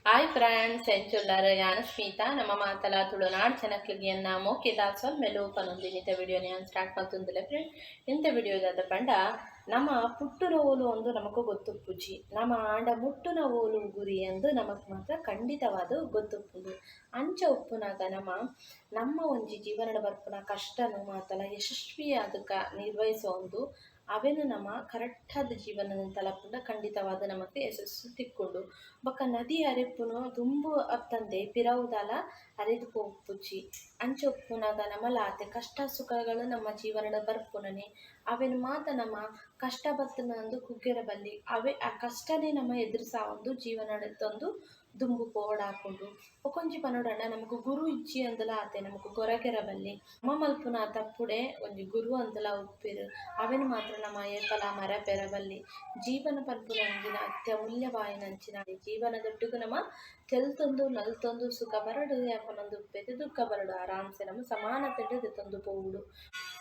Hi friends ಎಂಚುಲ್ಲಾರ ಯಾನ ಸ್ಮಿತಾ ನಮ್ಮ ಮಾತಲ ತುಳುನಾಡು ಚೆನ್ನಕ್ಲಿಗಿಯನ್ನ ಮೋಕೆ ದಾಸೋಲ್ ಮೆಲುಪನೊಂದು ಇಂಥ ವಿಡಿಯೋ ನಾನು ಸ್ಟಾರ್ಟ್ ಮಾಡ್ತಂದಿಲ್ಲ ಫ್ರೆಂಡ್. ಇಂಥ ವಿಡಿಯೋದಾದ ಪಂಡ ನಮ್ಮ ಪುಟ್ಟುನ ಓಲು ಒಂದು ನಮకు ಗೊತ್ತುಪ್ಪುಜಿ ನಮ್ಮ ಆಂಡ ಮುಟ್ಟುನ ಓಲು ಗುರಿ ಎಂದು ನಮಕ್ ಮಾತ್ರ ಖಂಡಿತವಾದ ಗೊತ್ತುಪ್ಪುಂಡು. ಅಂಚ ಉಪ್ಪುನಾಗ ನಮ್ಮ ಒಂಜಿ ಜೀವನದ ಬರ್ಪುನ ಕಷ್ಟನು ಮಾತಲ ಯಶಸ್ವಿಯಾದಕ ನಿರ್ವಹಿಸೋ ಒಂದು ಅವೆನು ನಮ್ಮ ಕರೆಕ್ಟಾದ ಜೀವನ ತಲಪುಂಡ ಖಂಡಿತವಾದ ನಮಗೆ ಯಶಸ್ಸು ತಿಕ್ಕೊಂಡು ಬೊಕ್ಕ ನದಿ ಅರೆಪ್ಪುನು ತುಂಬು ಅತ್ತಂದೆ ಪಿರವುದಾಲ ಅರೆದು ಪೋಪುಜಿ ಅಂಚ ಉಪ್ಪುನಾಗ ನಮ್ಮಲಾತೆ ಕಷ್ಟ ಸುಖಗಳು ನಮ್ಮ ಜೀವನದ ಬರ್ಪುನನೆ ಅವೆನು ಮಾತ ನಮ್ಮ ಕಷ್ಟ ಬತ್ತನಂದು ಕುಗ್ಗೆರ ಬಲ್ಲಿ ಅವೇ ಆ ಕಷ್ಟನೇ ನಮ್ಮ ಎದುರಿಸ ಒಂದು ಜೀವನ ತಂದು ದುಂಬು ಪೋಡಾಕೊಂಡು ಒಕೊಂಜಿ ಪನೋಡಣ್ಣ ನಮకు ಗುರು ಇಜ್ಜಿ ಅಂದಲ ಆತೆ ನಮకు ಗೊರಗೆರ ಬಲ್ಲಿ ಅಮ್ಮ ಮಲ್ಪುನ ತಪ್ಪುಡೆ ಒಂಜಿ ಗುರು ಅಂದಲ ಉಪ್ಪಿರು ಅವೆನು ಮಾತ್ರ ನಮ್ಮ ಏಪಲ ಮರ ಪೆರಬಲ್ಲಿ ಜೀವನ ಪಲ್ಪುನ ಒಂಜಿನ ಅತ್ಯಮೂಲ್ಯವಾಯಿನಂಚಿನ ಜೀವನದೊಟ್ಟಿಗೂ ನಮ್ಮ ತೆಲ್ತೊಂದು ನಲ್ತೊಂದು ಸುಖ ಬರಡು ಯಾಪನೊಂದು ಉಪ್ಪೆದು ದುಃಖ ಬರಡು ಆರಾಮ್ಸೆ ನಮ್ಮ ಸಮಾನತೆಡು ತಂದು ಪೋವುಡು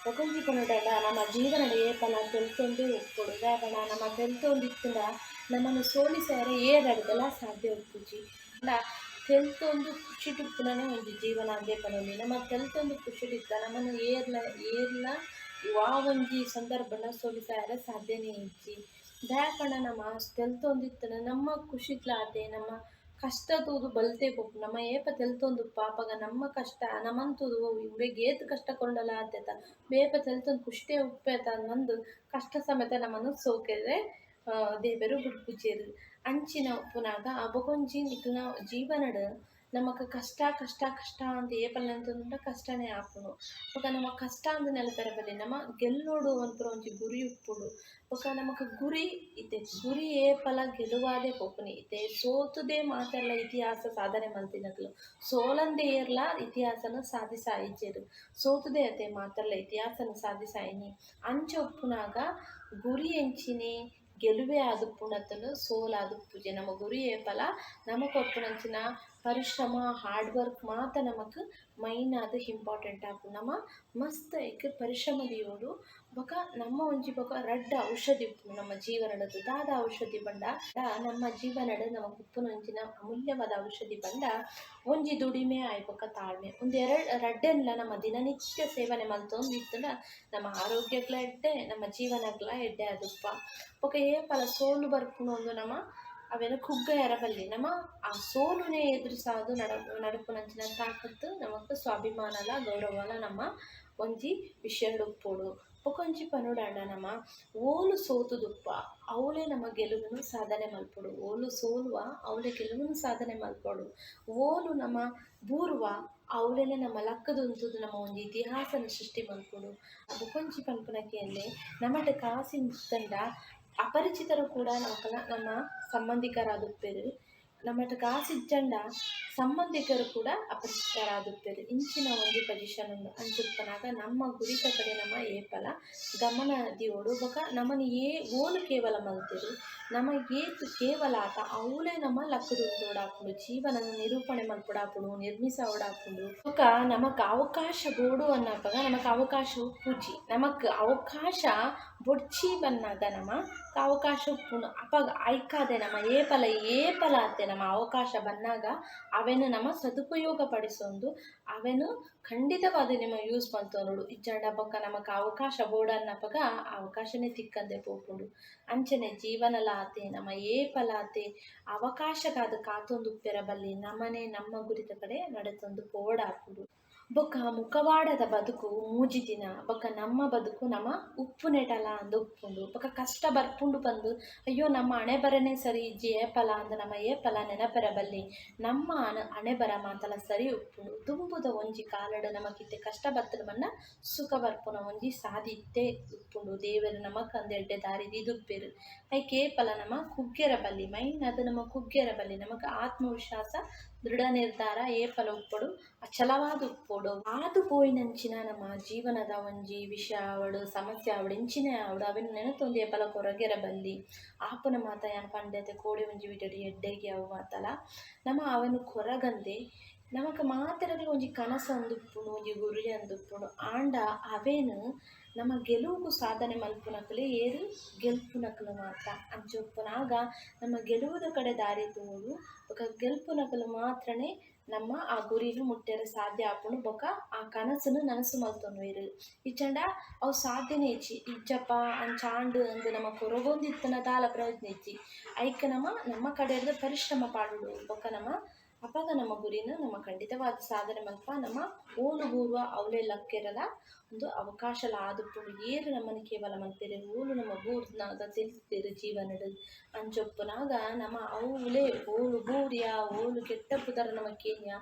ಒಕೊಂಜಿ ಪನೋಡಣ್ಣ ನಮ್ಮ ಜೀವನದ ಏಪಲ ತೆಲ್ತೊಂದು ಉಪ್ಪುಡು ಯಾಪನ ನಮ್ಮ ತೆಲ್ತೊಂದಿತ್ತಿಂದ ನಮ್ಮನ್ನು ಸೋಲಿಸಾರೆ ಏರಡ್ದಲ ಸಾಧ್ಯ ಉಪ್ಪುಜಿ ಅಂಡ ತೆಲ್ತೊಂದು ಖುಷಿಟಿಪ್ಪುನನೆ ಒಂದು ಜೀವನ ಅಂದೇ ಪನೊಲಿ ನಮ್ಮ ತೆಲ್ತೊಂದು ಖುಷಿಟಿತ್ತ ನಮ್ಮನ್ನು ಏರ್ಲ ವಾ ಒಂಜಿ ಸಂದರ್ಭನ ಸೋಲಿಸಾರೆ ಸಾಧ್ಯನೇ ಇಜ್ಜಿ ದಾಯಪಂಡ ನಮ್ಮ ತೆಲ್ತೊಂದಿತ್ತನ ನಮ್ಮ ಖುಷಿತ್ಲಾತೆ ನಮ್ಮ ಕಷ್ಟ ತೂದು ಬಲ್ತೆ ಪೋಪು ನಮ್ಮ ಏಪ ತೆಲ್ತೊಂದು ಪಾಪಗ ನಮ್ಮ ಕಷ್ಟ ನಮ್ಮಂತೂದು ಇವ್ರಿಗೆ ಏತು ಕಷ್ಟ ಕೊಂಡಲ ಆತೇತ ಬೇಪ ತೆಲ್ತೊಂದು ಖುಷಿಟೇ ಉಪ್ಪೇತ ಅಂದು ಕಷ್ಟ ಸಮೇತ ನಮ್ಮನ್ನು ಸೋಕೆರೆ ದೇವರು ಬಿಡ್ಪುಜೇರು ಅಂಚಿನ ಉಪ್ಪುನಾಗ ಬೊಕೊಂಜಿ ನಿಕ್ಲಿನ ಜೀವನಡ್ ನಮಕ್ ಕಷ್ಟ ಕಷ್ಟ ಕಷ್ಟ ಅಂತ ಏಪಲ್ನಂತಂದ ಕಷ್ಟನೇ ಆಪುನು ಬೊಕ ನಮ್ಮ ಕಷ್ಟ ಅಂದ್ ನೆಲಪೆರ ಬಲ್ಲಿ ನಮ್ಮ ಗೆಲ್ಲೋಡು ಒಂಪುರ ಒಂಜಿ ಗುರಿ ಉಪ್ಪುಂಡು ಬೊಕ ನಮಕ್ ಗುರಿ ಇತ್ತೆ ಗುರಿ ಏಪಲ ಗೆಲುವಾದೆ ಪೋಪುನಿ ಇತ್ತೆ ಸೋತುದೇ ಮಾತೆರ್ಲ ಇತಿಹಾಸ ಸಾಧನೆ ಮಲ್ತಿನಕ್ಲು ಸೋಲಂದೆ ಏರ್ಲ ಇತಿಹಾಸನ ಸಾಧಿಸಾಯಿಜೆರು ಸೋತುದೇ ಅತೆ ಮಾತೆರ್ಲ ಇತಿಹಾಸನ ಸಾಧಿಸಾಯಿನಿ ಅಂಚ ಉಪ್ಪುನಾಗ ಗುರಿ ಎಂಚಿನಿ ಗೆಲುವೆ ಆದುಪ್ಪುನತ್ತನು ಸೋಲ್ ಆದುಪ್ಪುಜೆ ನಮ್ಮ ಗುರಿ ಏಪಲ ನಮಕ್ ಒಪ್ಪುನಂಚಿನ ಪರಿಶ್ರಮ ಹಾರ್ಡ್ ವರ್ಕ್ ಮಾತ ನಮಕ್ ಮೈನ್ ಆದ್ ಇಂಪಾರ್ಟೆಂಟ್ ಆಪು ನಮ್ಮ ಮಸ್ತ್ ಐಕ್ ಪರಿಶ್ರಮ ದಿಯೋಡು ಬೊಕ ನಮ್ಮ ಒಂಜಿ ಬೊಕ ರಡ್ಡ ಔಷಧಿ ಉಪ್ಪುನು ನಮ್ಮ ಜೀವನದ ದಾದ ಔಷಧಿ ಬಂಡ ನಮ್ಮ ಜೀವನಡ್ ನಮಕ್ ಉಪ್ಪುನಂಚಿನ ಅಮೂಲ್ಯವಾದ ಔಷಧಿ ಬಂಡ ಒಂಜಿ ದುಡಿಮೆ ಆಯ್ಬೊಕ ತಾಳ್ಮೆ ಒಂದು ರಡ್ಡೆನ್ಲ ನಮ್ಮ ದಿನನಿತ್ಯ ಸೇವನೆ ಮಲ್ತೊಂದಿತ್ತಂಡ ನಮ್ಮ ಆರೋಗ್ಯಕ್ಲ ಎಡ್ಡೆ ನಮ್ಮ ಜೀವನಕ್ಲ ಎಡ್ಡೆ ಆದುಪ್ಪ ಬೊಕ ಏಪಲ ಸೋಲು ಬರ್ಪುನು ಒಂದು ನಮ್ಮ ಅವೆಲ್ಲ ಕುಗ್ಗ ಎರಬಲ್ಲಿ ನಮ್ಮ ಆ ಸೋಲುನೇ ಎದುರಿಸಾದು ನಡುಪುನಂಚಿನ ತಾಕತ್ತು ನಮಕ್ ಸ್ವಾಭಿಮಾನಲ ಗೌರವಲ ನಮ್ಮ ಒಂಜಿ ವಿಷಯಡ್ ಉಪ್ಪುಡು ಬೊಕೊಂಜಿ ಪನುಡಾಂಡ ನಮ್ಮ ಓಲು ಸೋತುದುಪ್ಪ ಅವಳೇ ನಮ್ಮ ಗೆಲುವನ್ನು ಸಾಧನೆ ಮಲ್ಪೊಡು ಓಲು ಸೋಲುವ ಅವಳೆ ಗೆಲುವನ್ನು ಸಾಧನೆ ಮಲ್ಪೊಡು ಓಲು ನಮ್ಮ ಬೂರುವ ಅವಳೇನೆ ನಮ್ಮ ಲಕ್ಕದುಂತುದು ನಮ್ಮ ಒಂದು ಇತಿಹಾಸನ ಸೃಷ್ಟಿ ಮಲ್ಪೊಡು ಬೊಕೊಂಜಿ ಪನ್ಪುನಕ್ಕೆ ನಮ್ಮಟ ಕಾಸಿಂದ ಅಪರಿಚಿತರು ಕೂಡ ನಮ್ಮ ಸಂಬಂಧಿಕರಾದುಪ್ಪೇರು ನಮ್ಮಟ ಕಾಸಿಜ್ಜಂಡ ಸಂಬಂಧಿಕರು ಕೂಡ ಅಪರಿಚಿತರಾದುಪ್ಪೇರು ಇಂಚಿನ ಒಂದು ಪೊಸಿಷನ್ ಉಂಡು ಅಂಚುಪ್ಪನಾಗ ನಮ್ಮ ಗುರಿತ ಕಡೆ ನಮ್ಮ ಏಪಲ ಗಮನ ದಿಯೋಡು ಬೊಕ ನಮ್ಮನ್ನು ಓಲು ಕೇವಲ ಮಲ್ತೆರು ನಮ್ಮ ಏತು ಕೇವಲ ಆತ ಅವಳೇ ನಮ್ಮ ಲಕ್ಕದು ಓಡಾಪುಂಡು ಜೀವನ ನಿರೂಪಣೆ ಮಲ್ಪೊಡಾಪುಂಡು ನಿರ್ಮಿಸೋಡಾಪುಂಡು ಬೊಕ ನಮಕ್ ಅವಕಾಶ ಬೋಡು ಅನ್ನಪಗ ನಮಕ್ ಅವಕಾಶ ಉಪ್ಪುಜಿ ನಮಕ್ ಅವಕಾಶ ಬೊಡ್ಚಿ ಬನ್ನಾಗ ನಮಕ್ ಅವಕಾಶ ಉಪ್ಪುಂಡು ಅಪಗ ಐಕಾದೆ ನಮ್ಮ ಏಪಲ ಆತೆ ನಮ್ಮ ಅವಕಾಶ ಬನ್ನಾಗ ಅವೆನು ನಮ್ಮ ಸದುಪಯೋಗ ಪಡಿಸೊಂದು ಅವೆನು ಖಂಡಿತವಾದ ನಿಮ್ಮ ಯೂಸ್ ಮಲ್ತೊಂದುಂಡು ಇಜ್ಜಂಡ ಬೊಕ್ಕ ನಮಕ್ ಅವಕಾಶ ಬೋಡನ್ನಪಗ ಅವಕಾಶನೇ ತಿಕ್ಕಂದೆ ಪೋಪುಂಡು ಅಂಚನೆ ಜೀವನಲ ಆತೆ ನಮ್ಮ ಏಪಲಾತೆ ಅವಕಾಶಗಾದ ಕಾತೊಂದು ಉಪ್ಪೆರ ಬಲ್ಲಿ ನಮ್ಮನೆ ನಮ್ಮ ಗುರಿತ ಕಡೆ ನಡೆತೊಂದು ಪೋಡಾಪುಡು ಬೊಕ್ಕ ಮುಖವಾಡದ ಬದುಕು ಮೂಜಿ ದಿನ ಬೊಕ್ಕ ನಮ್ಮ ಬದುಕು ನಮ್ಮ ಉಪ್ಪು ನೆಟಲ ಅಂದು ಉಪ್ಪುಂಡು ಬೊಕ್ಕ ಕಷ್ಟ ಬರ್ಪುಂಡು ಬಂದು ಅಯ್ಯೋ ನಮ್ಮ ಹಣೆ ಬರನೇ ಸರಿ ಇಜ್ಜಿ ಏಪಲ ಅಂದು ನಮ್ಮ ಏಪಲ ನೆನಪೆರ ಬಲ್ಲಿ ನಮ್ಮ ಹಣೆ ಬರ ಮಾತಲ ಸರಿ ಉಪ್ಪುಂಡು ತುಂಬುದ ಒಂಜಿ ಕಾಲಡು ನಮಕಿತ್ತೆ ಕಷ್ಟ ಬತ್ತಲು ಮನ್ನ ಸುಖ ಬರ್ಪುನ ಒಂಜಿ ಸಾಧಿತ್ತೆ ಉಪ್ಪುಂಡು ದೇವರು ನಮಕ್ ಅಂದೆಡ್ಡೆ ದಾರಿ ದಿದುಪ್ಪೆರು ಐಕೆ ಏಪಲ ನಮ್ಮ ಕುಗ್ಗೆರ ಬಲ್ಲಿ ಮೈನ್ ಅದು ನಮ್ಮ ಕುಗ್ಗೆರ ಬಲ್ಲಿ ನಮಕ್ ಆತ್ಮವಿಶ್ವಾಸ ದೃಢ ನಿರ್ಧಾರ ಏಪಲ ಉಪ್ಪೊಡು ಅಚಲವಾದ ಉಪ್ಪೊಡು ಆದು ಪೋಯಿನಂಚಿನ ನಮ್ಮ ಜೀವನದ ಒಂಜಿ ವಿಷಯ ಅವಡು ಸಮಸ್ಯೆ ಅವಡು ಇಂಚಿನ ಅವಡು ಅವೆನು ನೆನತೊಂದು ಏಪಲ ಕೊರಗೆರ ಬಲ್ಲಿ ಆಪುನ ಮಾತ ಯಾನ್ ಪಂಡತೆ ಕೋಡೆ ಒಂಜಿ ವಿಟಡಿ ಎಡ್ಡೆಗೆ ಅವು ಮಾತಲ ನಮ್ಮ ಅವನು ಕೊರಗಂದೆ ನಮಕ್ ಮಾತೆರೆಗ್ಲ ಒಂಜಿ ಕನಸು ಅಂದುಪ್ಪುಂಡು ಒಂಜಿ ಗುರಿ ಅಂದುಪ್ಪುಂಡು ಆಂಡ ಅವೇನು ನಮ್ಮ ಗೆಲುವುಗು ಸಾಧನೆ ಮಲ್ಪುನಕಲೆ ಏರು ಗೆಲ್ಪುನಕಲು ಮಾತ್ರ ಅಂಚೊಪ್ಪುನಾಗ ನಮ್ಮ ಗೆಲುವುದ ಕಡೆ ದಾರಿ ತೋಡು ಬೊಕ ಗೆಲ್ಪುನಕಲು ಮಾತ್ರನೇ ನಮ್ಮ ಆ ಗುರಿನು ಮುಟ್ಟೆರೆ ಸಾಧ್ಯ ಆಪುಂಡು ಬೊಕ ಆ ಕನಸನ್ನು ನನಸು ಮಲ್ತೊಂದುವೆರ್ ಇಚ್ಚಂಡ ಅವು ಸಾಧ್ಯನೇ ಇಜ್ಜಿ ಇಜ್ಜಪ್ಪ ಅಂಚಾಂಡ್ ಅಂದ್ ನಮ್ಮ ಕೊರಗೊಂದಿತ್ತನ ದಾಲ ಪ್ರಯತ್ನ ಇಜ್ಜಿ ಐಕ್ ನಮ್ಮ ಕಡೆರ್ದು ಪರಿಶ್ರಮ ಪಾಡುಡು ಬೊಕ ಅಪಗ ನಮ್ಮ ಗುರಿನ ನಮ್ಮ ಖಂಡಿತವಾದ ಸಾಧನೆ ಮಲ್ಪ ನಮ್ಮ ಓಲು ಬೂರುವ ಅವಲೇ ಲಕ್ಕೆರದ ಒಂದು ಅವಕಾಶಲ ಆದುಪ್ಪುಂಡು ಏರು ನಮ್ಮನ್ನು ಕೇವಲ ಮಲ್ಪೆರೆ ಓಲು ನಮ್ಮ ಬೂರ್ನಾಗ ತಿಳಿಸ್ತೀರು ಜೀವನಡ್ ಅಂಚೊಪ್ಪುನಾಗ ನಮ್ಮ ಅವಲೇ ಓಲು ಬೂರ್ಯ ಓಲು ಕೆಟ್ಟ ಪುದರ ನಮ್ಮ ಕೇನ್ಯ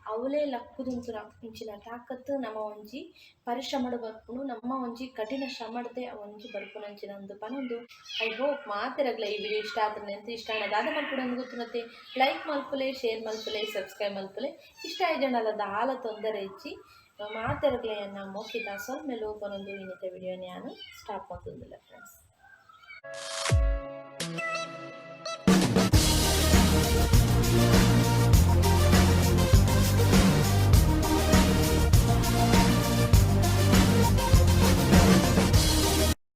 ಅವಲೇ ಲಕ್ಕುದುಂಚುನ ಇಂಚಿನ ತಾಕತ್ತು ನಮ್ಮ ಒಂಜಿ ಪರಿಶ್ರಮಡ್ ಬರ್ಪುನು ನಮ್ಮ ಒಂಜಿ ಕಠಿಣ ಶ್ರಮಡ್ದೆ ಒಂಜಿ ಬರ್ಪುನಂಚಿನ ಒಂದು ಪನೊಂದು ಐ ಹೋಪ್ ಮಾತೆರಗ್ಲ ಈ ವಿಡಿಯೋ ಇಷ್ಟ ಆದ್ರೆ ಎಂತ ಇಷ್ಟ ಆಗ ದಾದ ಮಲ್ಪುಡು ಅಂದ್ ಗೊತ್ತಿರುತ್ತೆ ಲೈಕ್ ಮಲ್ಪುಲೆ ಶೇರ್ ಮಲ್ಪುಲೆ ಸಬ್ಸ್ಕ್ರೈಬ್ ಮಲ್ಪುಲೆ ಇಷ್ಟ ಆಯ್ಜಂಡಲ ದಾಲ ತೊಂದರೆ ಇಜ್ಜಿ ಮಾತೆರಗ್ಲೆಯನ್ನ ಮೋಕಿದ ಸ್ವಲ್ಪ ಮೇಲೆ ಓಪನ್ ಒಂದು ಇನ್ನಿತ ವಿಡಿಯೋ ನಾನು ಸ್ಟಾಪ್ ಮಾಡ್ತಿದ್ದಿಲ್ಲ ಫ್ರೆಂಡ್ಸ್.